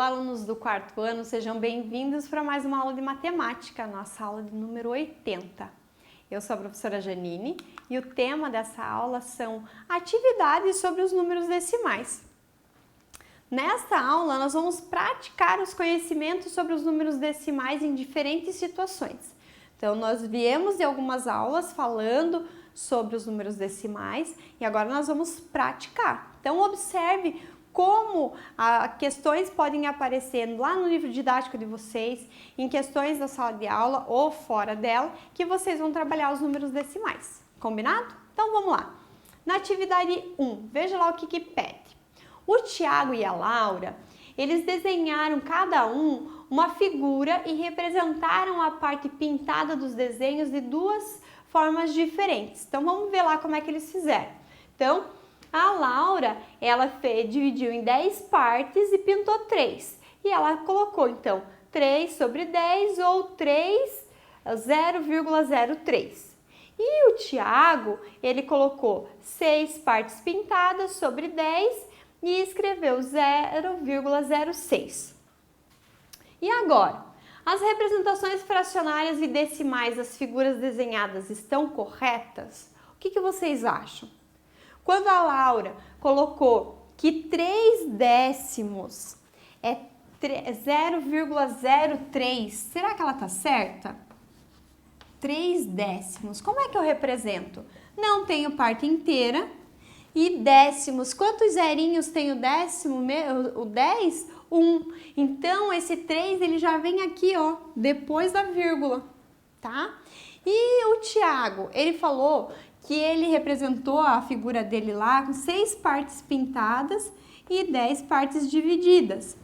Olá, alunos do quarto ano, sejam bem-vindos para mais uma aula de matemática, nossa aula de número 80. Eu sou a professora Janine e o tema dessa aula são atividades sobre os números decimais. Nesta aula, nós vamos praticar os conhecimentos sobre os números decimais em diferentes situações. Então, nós viemos de algumas aulas falando sobre os números decimais e agora nós vamos praticar. Então, observe como questões podem aparecer lá no livro didático de vocês, em questões da sala de aula ou fora dela, que vocês vão trabalhar os números decimais. Combinado? Então, vamos lá. Na atividade 1, veja lá o que pede. O Tiago e a Laura, eles desenharam cada um uma figura e representaram a parte pintada dos desenhos de duas formas diferentes. Então, vamos ver lá como é que eles fizeram. Então, a Laura, ela dividiu em 10 partes e pintou 3. E ela colocou, então, 3 sobre 10 ou 0,03. E o Tiago, ele colocou 6 partes pintadas sobre 10 e escreveu 0,06. E agora, as representações fracionárias e decimais das figuras desenhadas estão corretas? O que vocês acham? Quando a Laura colocou que 3 décimos é 0,03, será que ela está certa? 3 décimos, como é que eu represento? Não tenho parte inteira e décimos, quantos zerinhos tem o décimo? O 10? 1. Então, esse 3 ele já vem aqui, ó, depois da vírgula, tá? E o Tiago, ele falou que ele representou a figura dele lá com 6 partes pintadas e 10 partes divididas.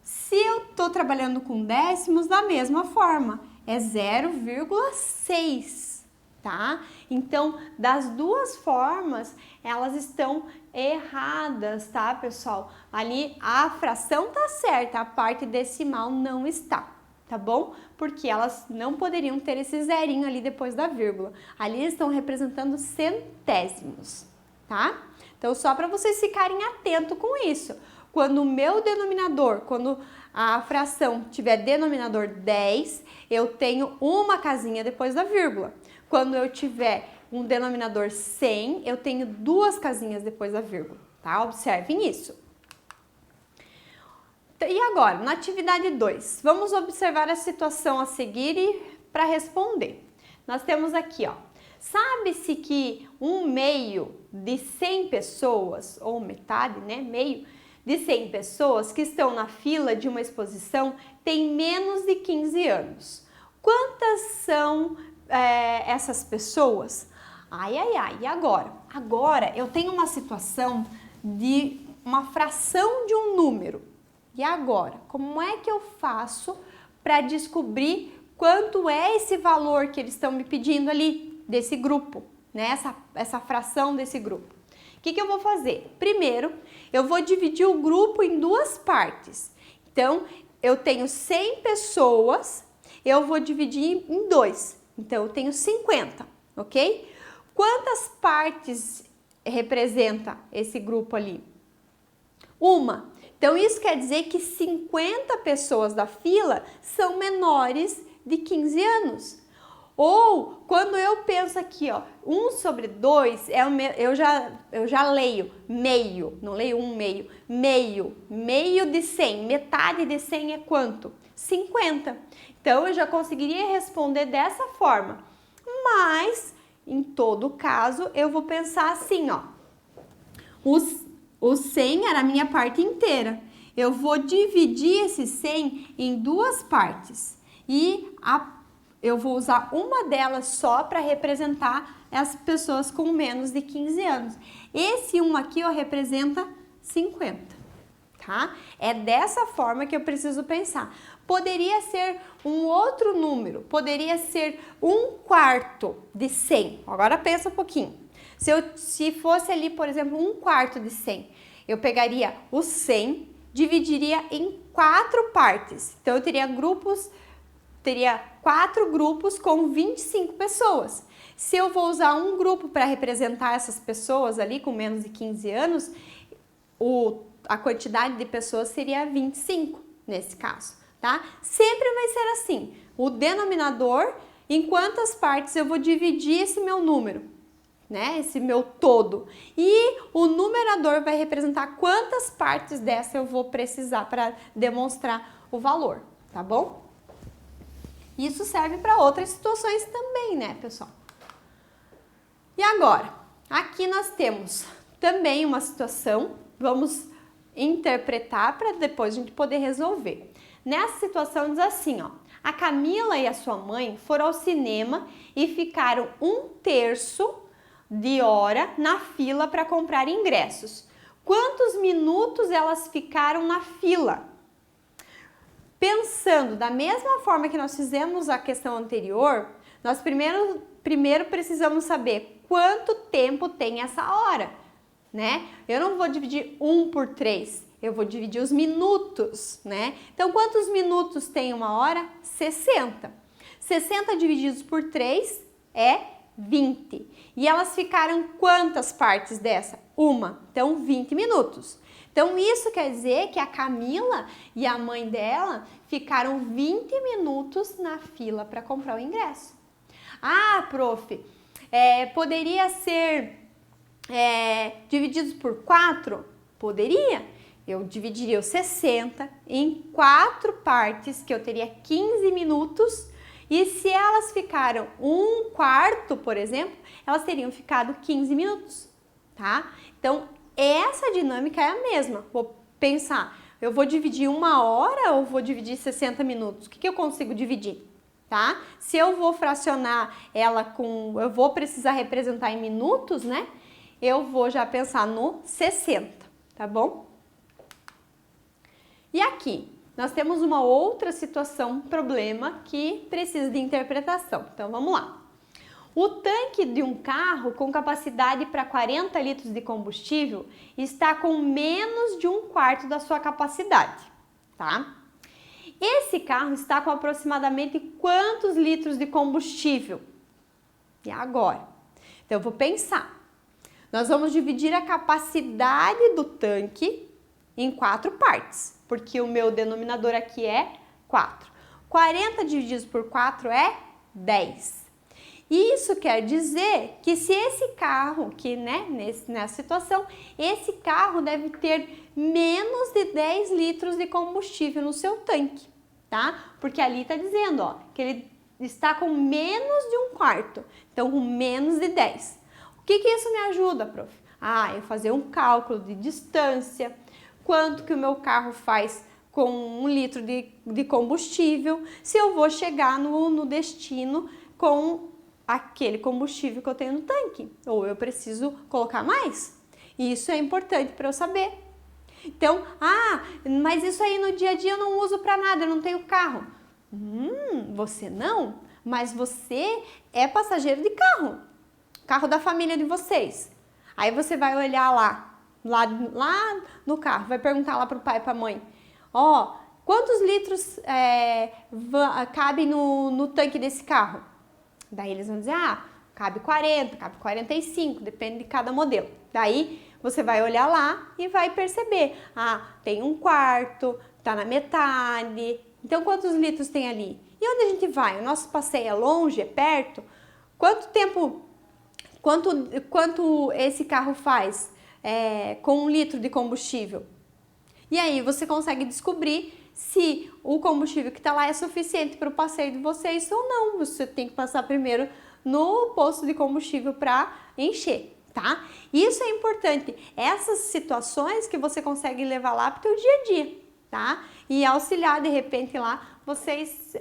Se eu estou trabalhando com décimos, da mesma forma, é 0,6, tá? Então, das duas formas, elas estão erradas, tá, pessoal? Ali a fração tá certa, a parte decimal não está. Tá bom? Porque elas não poderiam ter esse zerinho ali depois da vírgula. Ali estão representando centésimos, tá? Então, só para vocês ficarem atentos com isso. Quando o meu denominador, quando a fração tiver denominador 10, eu tenho uma casinha depois da vírgula. Quando eu tiver um denominador 100, eu tenho 2 casinhas depois da vírgula, tá? Observem isso. E agora, na atividade 2, vamos observar a situação a seguir e para responder. Nós temos aqui, ó, sabe-se que um meio de 100 pessoas, ou metade, né, meio de 100 pessoas que estão na fila de uma exposição tem menos de 15 anos. Quantas são essas pessoas? E agora? Agora eu tenho uma situação de uma fração de um número. E agora, como é que eu faço para descobrir quanto é esse valor que eles estão me pedindo ali, desse grupo, né? Essa fração desse grupo? O que eu vou fazer? Primeiro, eu vou dividir o grupo em 2 partes. Então, eu tenho 100 pessoas, eu vou dividir em 2. Então, eu tenho 50, ok? Quantas partes representa esse grupo ali? Uma. Então, isso quer dizer que 50 pessoas da fila são menores de 15 anos. Ou, quando eu penso aqui, ó, 1 sobre 2, eu já leio meio, não leio 1 meio, meio de 100, metade de 100 é quanto? 50. Então, eu já conseguiria responder dessa forma. Mas, em todo caso, eu vou pensar assim, ó, o 100 era a minha parte inteira. Eu vou dividir esse 100 em 2 partes. E eu vou usar uma delas só para representar as pessoas com menos de 15 anos. Esse 1 aqui, ó, representa 50, tá? É dessa forma que eu preciso pensar. Poderia ser um outro número, poderia ser 1/4 de 100. Agora pensa um pouquinho. Se fosse ali, por exemplo, 1/4 de 100, eu pegaria o 100, dividiria em 4 partes. Então, eu teria 4 grupos com 25 pessoas. Se eu vou usar um grupo para representar essas pessoas ali com menos de 15 anos, a quantidade de pessoas seria 25 nesse caso, tá? Sempre vai ser assim, o denominador, em quantas partes eu vou dividir esse meu número, né? Esse meu todo. E o numerador vai representar quantas partes dessa eu vou precisar para demonstrar o valor, tá bom? Isso serve para outras situações também, né, pessoal? E agora, aqui nós temos também uma situação, vamos interpretar para depois a gente poder resolver. Nessa situação diz assim, ó, a Camila e a sua mãe foram ao cinema e ficaram 1/3 de hora na fila para comprar ingressos. Quantos minutos elas ficaram na fila? Pensando da mesma forma que nós fizemos a questão anterior, nós primeiro precisamos saber quanto tempo tem essa hora, né? Eu não vou dividir 1 por 3, eu vou dividir os minutos, né? Então, quantos minutos tem uma hora? 60. 60 divididos por 3 é 20. E elas ficaram quantas partes dessa? Uma. Então, 20 minutos. Então, isso quer dizer que a Camila e a mãe dela ficaram 20 minutos na fila para comprar o ingresso. Ah, prof, poderia ser divididos por 4? Poderia. Eu dividiria os 60 em 4 partes, que eu teria 15 minutos. E se elas ficaram 1/4, por exemplo, elas teriam ficado 15 minutos, tá? Então, essa dinâmica é a mesma. Vou pensar, eu vou dividir 1 hora ou vou dividir 60 minutos? O que eu consigo dividir, tá? Se eu vou fracionar ela eu vou precisar representar em minutos, né? Eu vou já pensar no 60, tá bom? E aqui, nós temos uma outra situação, um problema que precisa de interpretação. Então, vamos lá. O tanque de um carro com capacidade para 40 litros de combustível está com menos de 1/4 da sua capacidade, tá? Esse carro está com aproximadamente quantos litros de combustível? E agora? Então, eu vou pensar. Nós vamos dividir a capacidade do tanque em 4 partes, porque o meu denominador aqui é 4. 40 divididos por 4 é 10. Isso quer dizer que se esse carro, nessa situação, esse carro deve ter menos de 10 litros de combustível no seu tanque, tá? Porque ali está dizendo, ó, que ele está com menos de 1/4, então com menos de 10. O que isso me ajuda, prof? Eu fazer um cálculo de distância, quanto que o meu carro faz com 1 litro de combustível, se eu vou chegar no destino com aquele combustível que eu tenho no tanque, ou eu preciso colocar mais. E isso é importante para eu saber. Então, mas isso aí no dia a dia eu não uso para nada, eu não tenho carro. Você não, mas você é passageiro de carro da família de vocês. Aí você vai olhar lá no carro, vai perguntar lá pro pai e pra mãe, quantos litros cabem no tanque desse carro? Daí eles vão dizer, cabe 40, cabe 45, depende de cada modelo. Daí você vai olhar lá e vai perceber, tem 1/4, tá na metade, então quantos litros tem ali? E onde a gente vai? O nosso passeio é longe, é perto? Quanto esse carro faz com 1 litro de combustível? E aí você consegue descobrir se o combustível que está lá é suficiente para o passeio de vocês ou não. Você tem que passar primeiro no posto de combustível para encher, tá? Isso é importante. Essas situações que você consegue levar lá para o teu dia a dia, tá? E auxiliar, de repente, lá vocês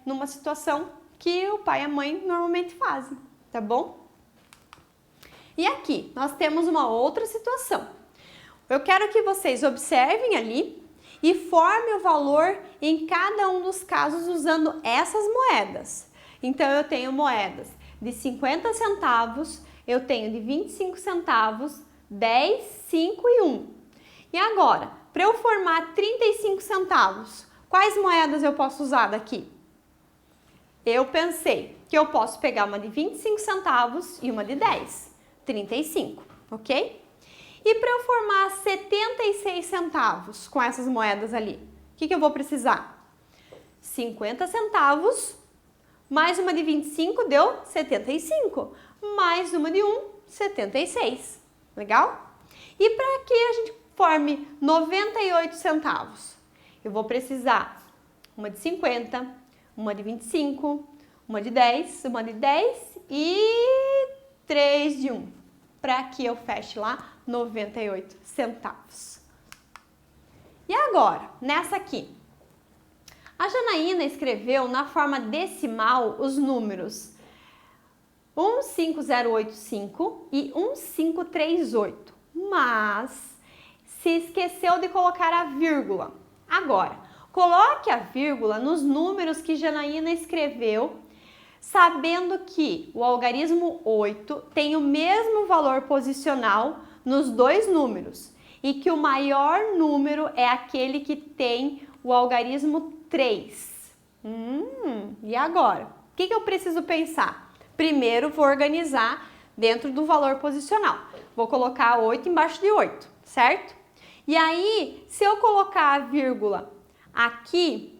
numa situação que o pai e a mãe normalmente fazem, tá bom? E aqui, nós temos uma outra situação. Eu quero que vocês observem ali e formem o valor em cada um dos casos usando essas moedas. Então, eu tenho moedas de 50 centavos, eu tenho de 25 centavos, 10, 5 e 1. E agora, para eu formar 35 centavos, quais moedas eu posso usar daqui? Eu pensei que eu posso pegar uma de 25 centavos e uma de 10, 35, ok? E para eu formar 76 centavos com essas moedas ali, o que eu vou precisar? 50 centavos, mais uma de 25 deu 75, mais uma de 1, 76. Legal? E para que a gente forme 98 centavos, eu vou precisar uma de 50, uma de 25, uma de 10 e 3 de 1, para que eu feche lá 98 centavos. E agora, nessa aqui, a Janaína escreveu na forma decimal os números 15085 e 1538, mas se esqueceu de colocar a vírgula. Agora, coloque a vírgula nos números que Janaína escreveu, sabendo que o algarismo 8 tem o mesmo valor posicional nos dois números e que o maior número é aquele que tem o algarismo 3. E agora? O que eu preciso pensar? Primeiro, vou organizar dentro do valor posicional. Vou colocar 8 embaixo de 8, certo? E aí, se eu colocar a vírgula aqui,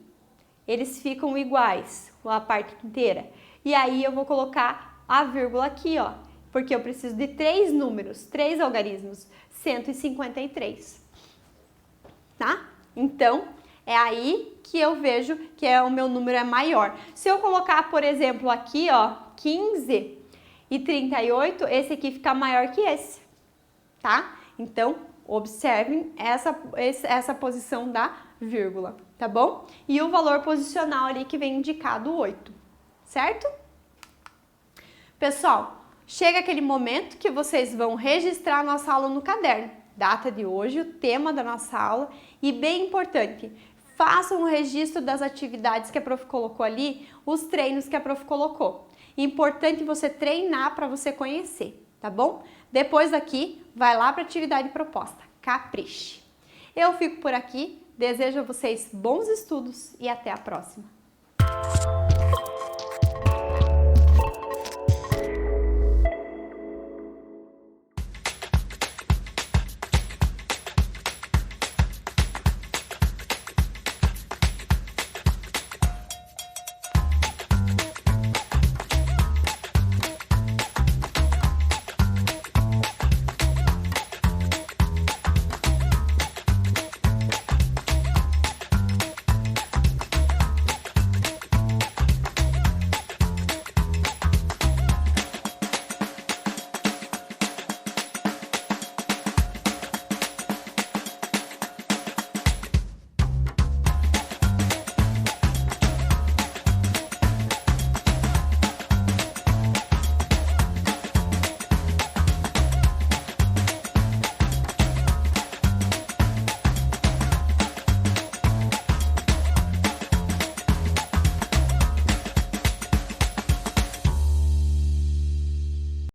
eles ficam iguais, a parte inteira. E aí, eu vou colocar a vírgula aqui, ó, porque eu preciso de 3 números, 3 algarismos, 153, tá? Então, é aí que eu vejo que o meu número é maior. Se eu colocar, por exemplo, aqui, ó, 15 e 38, esse aqui fica maior que esse, tá? Então, observem essa posição da vírgula, tá bom? E o valor posicional ali que vem indicado 8, certo? Pessoal, chega aquele momento que vocês vão registrar a nossa aula no caderno. Data de hoje, o tema da nossa aula e bem importante, façam o registro das atividades que a prof colocou ali, os treinos que a prof colocou. Importante você treinar para você conhecer, tá bom? Depois daqui, vai lá para a atividade proposta. Capriche! Eu fico por aqui, desejo a vocês bons estudos e até a próxima!